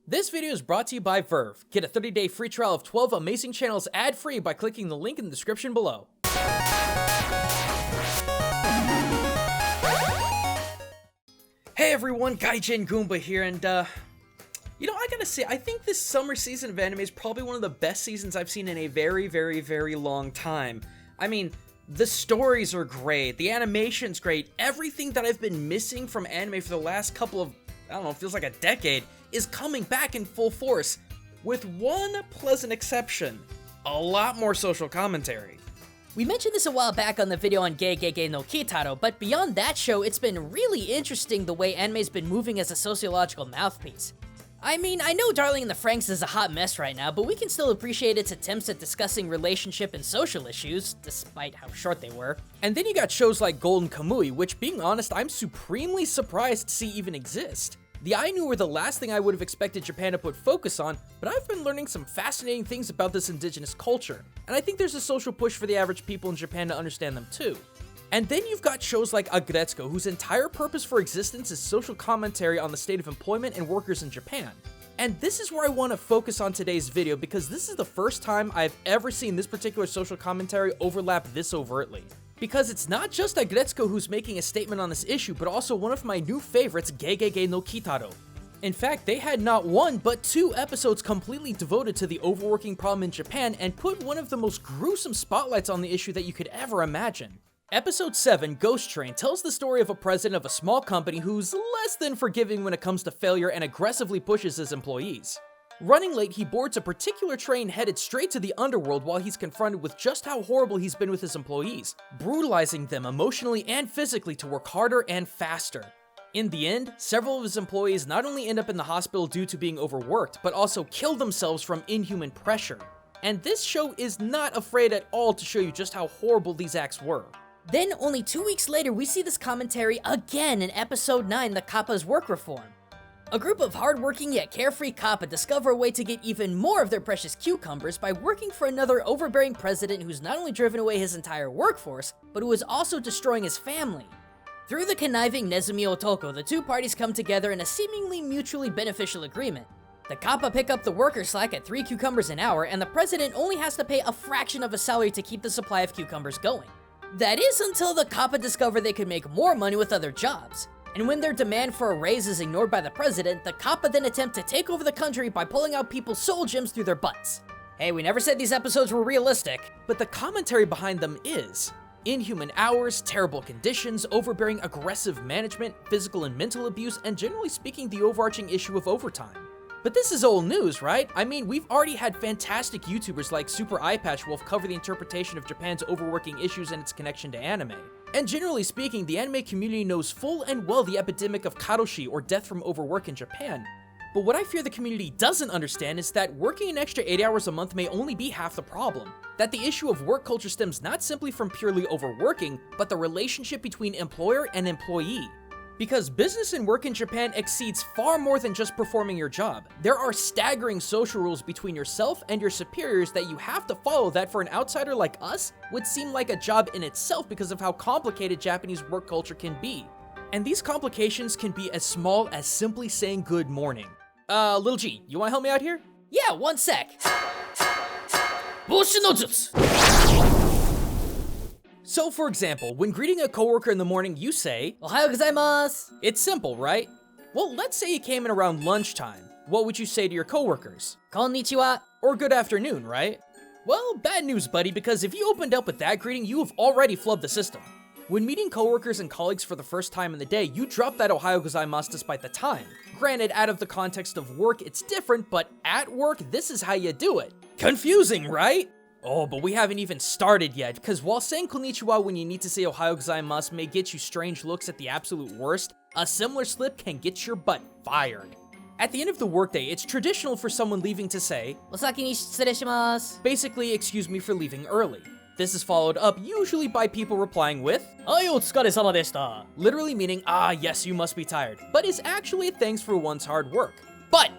This video is brought to you by Verve. Get a 30-day free trial of 12 amazing channels ad-free by clicking the link in the description below. Hey everyone, Gaijin Goombah here, and I gotta say, I think this summer season of anime is probably one of the best seasons I've seen in a very, very, very long time. I mean, the stories are great, the animation's great, everything that I've been missing from anime for the last couple of, I don't know, it feels like a decade, is coming back in full force, with one pleasant exception: a lot more social commentary. We mentioned this a while back on the video on Gegege no Kitaro, but beyond that show, it's been really interesting the way anime's been moving as a sociological mouthpiece. I mean, I know Darling in the Franxx is a hot mess right now, but we can still appreciate its attempts at discussing relationship and social issues, despite how short they were. And then you got shows like Golden Kamuy, which, being honest, I'm supremely surprised to see even exist. The Ainu were the last thing I would have expected Japan to put focus on, but I've been learning some fascinating things about this indigenous culture, and I think there's a social push for the average people in Japan to understand them too. And then you've got shows like Aggretsuko, whose entire purpose for existence is social commentary on the state of employment and workers in Japan. And this is where I want to focus on today's video, because this is the first time I've ever seen this particular social commentary overlap this overtly. Because it's not just Aggretsuko who's making a statement on this issue, but also one of my new favorites, Gegege no Kitaro. In fact, they had not one, but two episodes completely devoted to the overworking problem in Japan and put one of the most gruesome spotlights on the issue that you could ever imagine. Episode 7, Ghost Train, tells the story of a president of a small company who's less than forgiving when it comes to failure and aggressively pushes his employees. Running late, he boards a particular train headed straight to the underworld while he's confronted with just how horrible he's been with his employees, brutalizing them emotionally and physically to work harder and faster. In the end, several of his employees not only end up in the hospital due to being overworked, but also kill themselves from inhuman pressure. And this show is not afraid at all to show you just how horrible these acts were. Then, only 2 weeks later, we see this commentary again in episode 9, The Kappa's Work Reform. A group of hardworking yet carefree kappa discover a way to get even more of their precious cucumbers by working for another overbearing president who's not only driven away his entire workforce, but who is also destroying his family. Through the conniving Nezumi Otoko, the two parties come together in a seemingly mutually beneficial agreement. The kappa pick up the worker slack at 3 cucumbers an hour, and the president only has to pay a fraction of a salary to keep the supply of cucumbers going. That is until the kappa discover they could make more money with other jobs. And when their demand for a raise is ignored by the president, the kappa then attempt to take over the country by pulling out people's soul gems through their butts. Hey, we never said these episodes were realistic. But the commentary behind them is: inhuman hours, terrible conditions, overbearing aggressive management, physical and mental abuse, and generally speaking, the overarching issue of overtime. But this is old news, right? I mean, we've already had fantastic YouTubers like Super Eyepatch Wolf cover the interpretation of Japan's overworking issues and its connection to anime. And generally speaking, the anime community knows full and well the epidemic of karoshi, or death from overwork, in Japan. But what I fear the community doesn't understand is that working an extra 8 hours a month may only be half the problem. That the issue of work culture stems not simply from purely overworking, but the relationship between employer and employee. Because business and work in Japan exceeds far more than just performing your job. There are staggering social rules between yourself and your superiors that you have to follow that for an outsider like us would seem like a job in itself because of how complicated Japanese work culture can be. And these complications can be as small as simply saying good morning. Lil G, you wanna help me out here? Yeah, 1 sec. Bullshit no jutsu. So for example, when greeting a coworker in the morning, you say, Ohayo gozaimasu. It's simple, right? Well, let's say you came in around lunchtime. What would you say to your coworkers? Konnichiwa. Or good afternoon, right? Well, bad news, buddy, because if you opened up with that greeting, you have already flubbed the system. When meeting coworkers and colleagues for the first time in the day, you drop that Ohayo gozaimasu despite the time. Granted, out of the context of work, it's different, but at work, this is how you do it. Confusing, right? Oh, but we haven't even started yet, because while saying konnichiwa when you need to say Ohayo gozaimasu may get you strange looks at the absolute worst, a similar slip can get your butt fired. At the end of the workday, it's traditional for someone leaving to say, Osaki ni shitsurei. Basically, excuse me for leaving early. This is followed up usually by people replying with, Ai otsukaresama deshita. Literally meaning, ah yes, you must be tired, but is actually a thanks for one's hard work. But,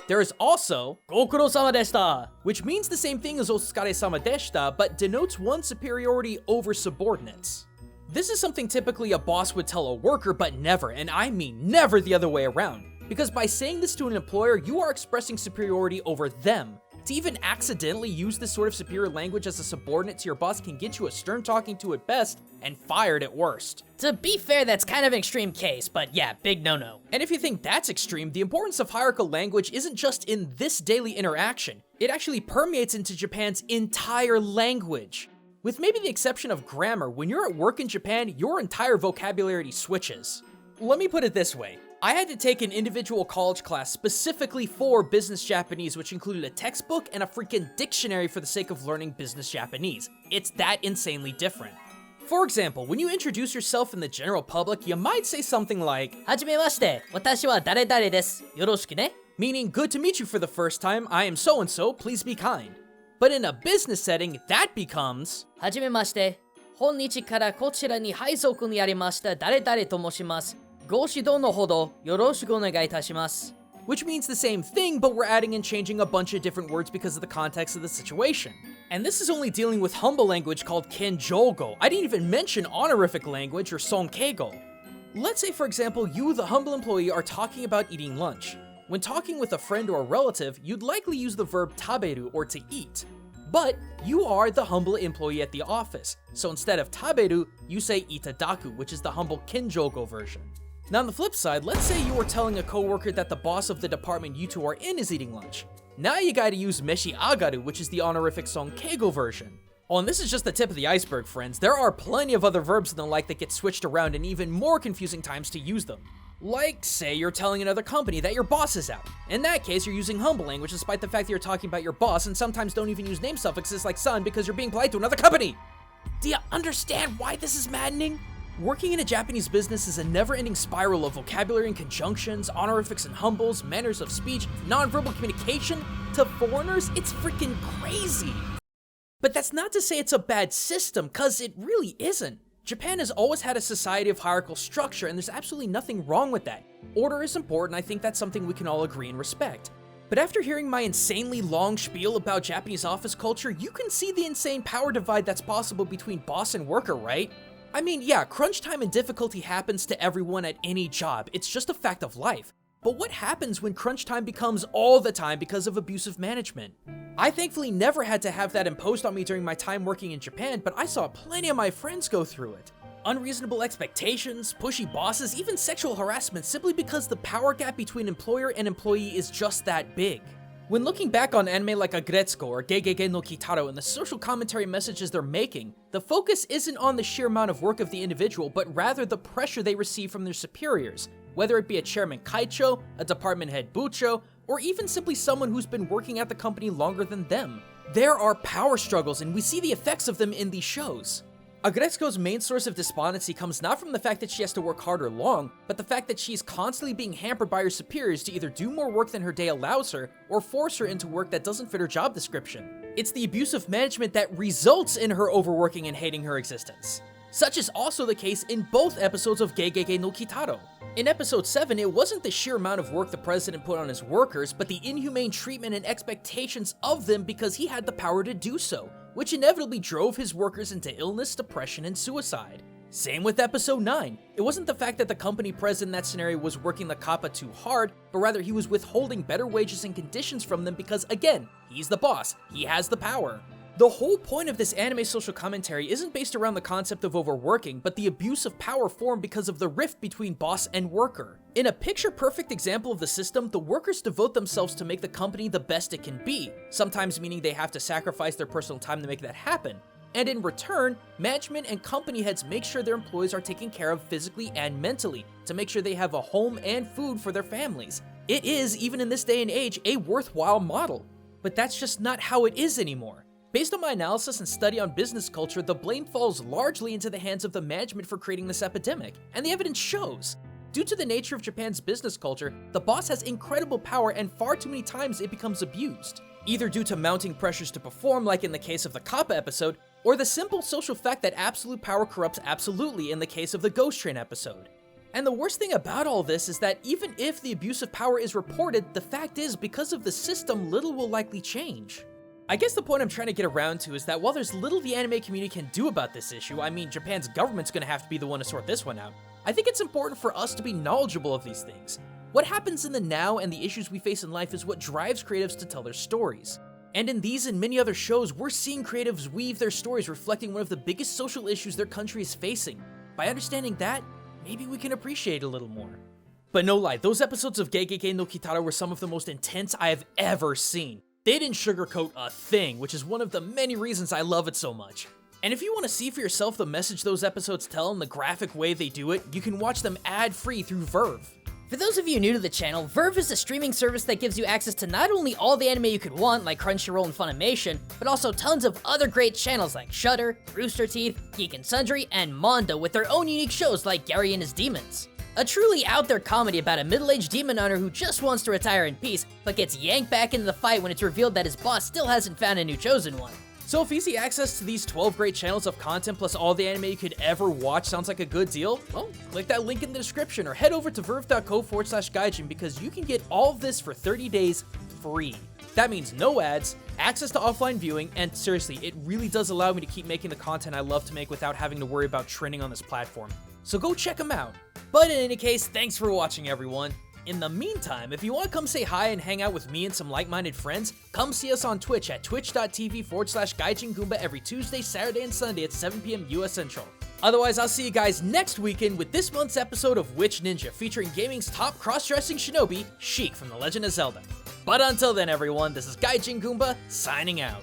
there is also Gokurou-sama deshita, which means the same thing as Otsukare-sama deshita, but denotes one's superiority over subordinates. This is something typically a boss would tell a worker, but never, and I mean never, the other way around. Because by saying this to an employer, you are expressing superiority over them. To even accidentally use this sort of superior language as a subordinate to your boss can get you a stern talking to at best and fired at worst. To be fair, that's kind of an extreme case, but yeah, big no-no. And if you think that's extreme, the importance of hierarchical language isn't just in this daily interaction. It actually permeates into Japan's entire language. With maybe the exception of grammar, when you're at work in Japan, your entire vocabulary switches. Let me put it this way. I had to take an individual college class specifically for business Japanese, which included a textbook and a freaking dictionary for the sake of learning business Japanese. It's that insanely different. For example, when you introduce yourself in the general public, you might say something like, はじめまして、私は誰々です。よろしくね。 meaning good to meet you for the first time, I am so and so, please be kind. But in a business setting, that becomes, はじめまして、本日からこちらに配属にやりました誰々と申します。ご指導のほどよろしくお願いいたします。 which means the same thing, but we're adding and changing a bunch of different words because of the context of the situation. And this is only dealing with humble language called kenjogo. I didn't even mention honorific language or sonkeigo. Let's say, for example, you, the humble employee, are talking about eating lunch. When talking with a friend or a relative, you'd likely use the verb taberu, or to eat. But you are the humble employee at the office, so instead of taberu, you say itadaku, which is the humble kenjogo version. Now on the flip side, let's say you were telling a coworker that the boss of the department you two are in is eating lunch. Now you gotta use meshi agaru, which is the honorific sonkeigo version. Oh, and this is just the tip of the iceberg, friends. There are plenty of other verbs and the like that get switched around and even more confusing times to use them. Like, say you're telling another company that your boss is out. In that case, you're using humble language despite the fact that you're talking about your boss, and sometimes don't even use name suffixes like son because you're being polite to another company. Do you understand why this is maddening? Working in a Japanese business is a never-ending spiral of vocabulary and conjunctions, honorifics and humbles, manners of speech, nonverbal communication. To foreigners, it's freaking crazy. But that's not to say it's a bad system, cause it really isn't. Japan has always had a society of hierarchical structure, and there's absolutely nothing wrong with that. Order is important, I think that's something we can all agree and respect. But after hearing my insanely long spiel about Japanese office culture, you can see the insane power divide that's possible between boss and worker, right? I mean, yeah, crunch time and difficulty happens to everyone at any job. It's just a fact of life. But what happens when crunch time becomes all the time because of abusive management? I thankfully never had to have that imposed on me during my time working in Japan, but I saw plenty of my friends go through it. Unreasonable expectations, pushy bosses, even sexual harassment simply because the power gap between employer and employee is just that big. When looking back on anime like Aggretsuko or Gegege no Kitaro and the social commentary messages they're making, the focus isn't on the sheer amount of work of the individual, but rather the pressure they receive from their superiors, whether it be a chairman kaicho, a department head bucho, or even simply someone who's been working at the company longer than them. There are power struggles, and we see the effects of them in these shows. Aggretsuko's main source of despondency comes not from the fact that she has to work hard or long, but the fact that she's constantly being hampered by her superiors to either do more work than her day allows her, or force her into work that doesn't fit her job description. It's the abusive management that results in her overworking and hating her existence. Such is also the case in both episodes of Gegege no Kitaro. In episode 7, it wasn't the sheer amount of work the president put on his workers, but the inhumane treatment and expectations of them because he had the power to do so, which inevitably drove his workers into illness, depression, and suicide. Same with episode 9. It wasn't the fact that the company president in that scenario was working the kappa too hard, but rather he was withholding better wages and conditions from them because, again, he's the boss, he has the power. The whole point of this anime social commentary isn't based around the concept of overworking, but the abuse of power formed because of the rift between boss and worker. In a picture-perfect example of the system, the workers devote themselves to make the company the best it can be, sometimes meaning they have to sacrifice their personal time to make that happen. And in return, management and company heads make sure their employees are taken care of physically and mentally, to make sure they have a home and food for their families. It is, even in this day and age, a worthwhile model. But that's just not how it is anymore. Based on my analysis and study on business culture, the blame falls largely into the hands of the management for creating this epidemic, and the evidence shows. Due to the nature of Japan's business culture, the boss has incredible power and far too many times it becomes abused. Either due to mounting pressures to perform, like in the case of the Kappa episode, or the simple social fact that absolute power corrupts absolutely in the case of the Ghost Train episode. And the worst thing about all this is that even if the abuse of power is reported, the fact is, because of the system, little will likely change. I guess the point I'm trying to get around to is that while there's little the anime community can do about this issue, I mean, Japan's government's gonna have to be the one to sort this one out, I think it's important for us to be knowledgeable of these things. What happens in the now and the issues we face in life is what drives creatives to tell their stories. And in these and many other shows, we're seeing creatives weave their stories reflecting one of the biggest social issues their country is facing. By understanding that, maybe we can appreciate it a little more. But no lie, those episodes of Gegege no Kitaro were some of the most intense I have ever seen. They didn't sugarcoat a thing, which is one of the many reasons I love it so much. And if you want to see for yourself the message those episodes tell and the graphic way they do it, you can watch them ad-free through Verve. For those of you new to the channel, Verve is a streaming service that gives you access to not only all the anime you could want, like Crunchyroll and Funimation, but also tons of other great channels like Shudder, Rooster Teeth, Geek and Sundry, and Mondo with their own unique shows like Gary and His Demons. A truly out-there comedy about a middle-aged demon hunter who just wants to retire in peace, but gets yanked back into the fight when it's revealed that his boss still hasn't found a new chosen one. So if easy access to these 12 great channels of content plus all the anime you could ever watch sounds like a good deal, well, click that link in the description or head over to verve.co/gaijin because you can get all of this for 30 days free. That means no ads, access to offline viewing, and seriously, it really does allow me to keep making the content I love to make without having to worry about trending on this platform. So go check them out. But in any case, thanks for watching, everyone. In the meantime, if you want to come say hi and hang out with me and some like-minded friends, come see us on Twitch at twitch.tv/Gaijin Goombah every Tuesday, Saturday, and Sunday at 7 p.m. US Central. Otherwise, I'll see you guys next weekend with this month's episode of Witch Ninja, featuring gaming's top cross-dressing shinobi, Sheik from The Legend of Zelda. But until then, everyone, this is Gaijin Goombah, signing out.